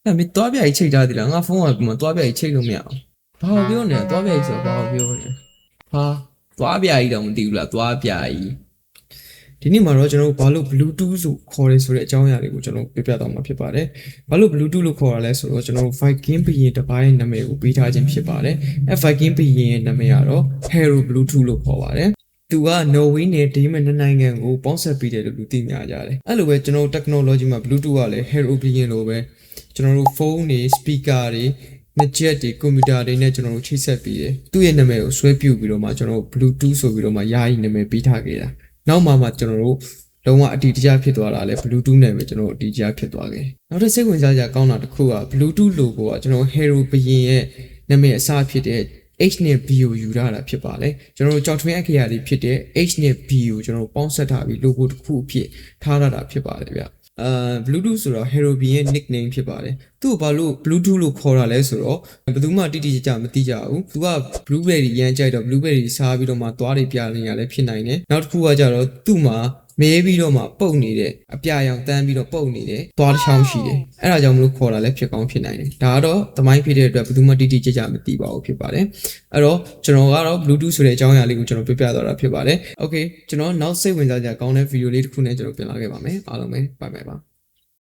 အဲ့မင်းသွားပြကြီးချိတ်ထားသေးလားငါဖုန်းကမှသွားပြကြီးချိတ်လို့မရအောင်ဘာပြောနေလဲသွားပြကြီးဆိုတော့ဘာပြောနေဟာသွားပြကြီးတော့မသိဘူးလားသွားပြကြီးဒီနေ့မှာတော့ကျွန်တော်ဘာလို့ Bluetooth ဆိုခေါ်ရဲဆိုတဲ့အကြောင်းအရာတွေကိုကျွန်တော်ပြပြတော့မှာဖြစ်ပါတယ်ဘာလို့ Bluetooth လို့ခေါ်ရလဲဆိုတော့ကျွန်တော် Viking ဘီရင်တစ်ပိုင်းနာမည်ကိုပေးထားခြင်းဖြစ်ပါတယ်အဲ Viking ဘီရင်ရဲ့နာမည်ကတော့ Hero Bluetooth လို့ခေါ်ပါတယ်သူက Norway နဲ့ Denmark နိုင်ငံကိုပေါင်းစပ်ပေးတယ်လို့လူသိများကြတယ်အဲ့လိုပဲကျွန်တော် technology မှာ Bluetooth ကလည်း Hero ဘီရင်လိုပဲကျွန်တော်တို့ဖုန်းတွေ speaker တွေ gadget တွေ computer တွေနဲ့ကျွန်တော်တို့ချိတ်ဆက်ပြီးတယ်သူ့ရဲ့နာမည်ကိုဆွဲပြုတ်ပြီးတော့မှကျွန်တော်တို့ Bluetooth ဆိုပြီးတော့မှယာယီနာမည်ပေးထားခဲ့တာနောက်မှကျွန်တော်တို့လုံးဝအတီးတကျဖြစ်သွားတာလဲ Bluetooth နဲ့ပဲကျွန်တော်တို့အတီးတကျဖြစ်သွားခဲ့နောက်တစ်စိတ်ဝင်စားစရာကောင်းတာတစ်ခုက Bluetooth logo ကကျွန်တော် Hero ဘရင်ရဲ့နာမည်အစဖြစ်တဲ့ H နဲ့ B ကိုယူထားတာဖြစ်ပါလေကျွန်တော်တို့ကြောက်ထွင်းအခရာတွေဖြစ်တဲ့ H နဲ့ B ကိုကျွန်တော်ပေါင်းဆက်ထားပြီး logo တစ်ခုအဖြစ်ထားရတာဖြစ်ပါတယ်ဗျBluetooth ဆိုတော့ Hero ဘရင်ရဲ့ nickname ဖြစ်ပါတယ်သူ့ကိုဘာလို့ Bluetooth လို့ခေါ်တာလဲဆိုတော့ဘယ်သူမှတိတိကျကျမသိကြဘူးသူက Blueberry ရမ်းကြိုက်တော့ Blueberry စားပြီးတော့မှသွားတွေပြနေရလဲဖြစ်နိုင်တယ်နောက်တစ်ခုကကြတော့သူ့မှာမဲပြီးတော့မှပုတ်နေတဲ့အပြာရောင်တန်းပြီးတော့ပုတ်နေတဲ့သွားတစ်ချောင်းရှိတယ်အဲ့ဒါကြောင့်မလို့ခေါ်တာလဲဖြစ်ကောင်းဖြစ်နိုင်တယ်ဒါကတော့သမိုင်းဖြစ်တဲ့အတွက်ဘယ်သူမှတိတိကျကျမသိပါဘူးဖြစ်ပါတယ်အဲ့တော့ကျွန်တော်ကတော့ Bluetooth ဆိုတဲ့အကြောင်းအရာလေးကိုကျွန်တော်ပြပြသွားတာဖြစ်ပါတယ် Okay ကျွန်တော်နောက်စိတ်ဝင်စားစရာကောင်းတဲ့ဗီဒီယိုလေးတစ်ခုနဲ့ကျွန်တော်ပြန်လာခဲ့ပါမယ်အားလုံးပဲ bye bye ပါ